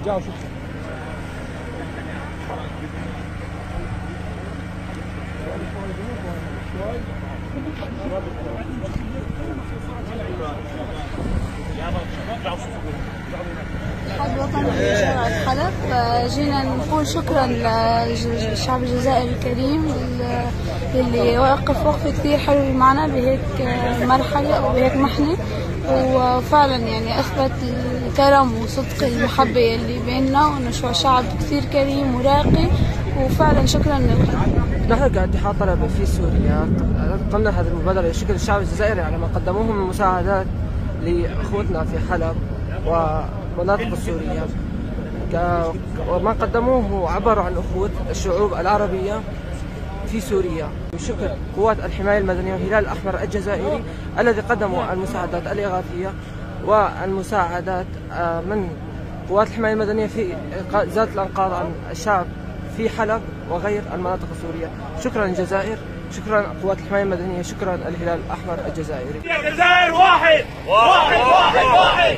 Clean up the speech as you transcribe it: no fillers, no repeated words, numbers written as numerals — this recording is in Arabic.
حد وطني في شارع الحلب. جينا نقول شكرا للشعب الجزائري الكريم اللي وقف وقفة كثير حلوة معنا بهيك مرحلة وبهيك محنة، وفعلا يعني أثبت الكرم وصدق المحبة اللي بيننا، وإنه شعب كثير كريم وراقي، وفعلا شكرا لكم. نحن كاتحاد طلبة في سوريا قمنا هذه المبادرة لشكر الشعب الجزائري على ما قدموه من مساعدات لأخوتنا في حلب ومناطق السورية، وما قدموه عبر عن أخوة الشعوب العربية في سوريا. بشكر قوات الحماية المدنية والهلال الأحمر الجزائري الذي قدموا المساعدات الإغاثية والمساعدات من قوات الحماية المدنية في إزالة الأنقاض عن الشعب في حلب وغير المناطق السورية. شكرا الجزائر، شكرا قوات الحماية المدنية، شكرا الهلال الأحمر الجزائري. الجزائر واحد واحد واحد واحد.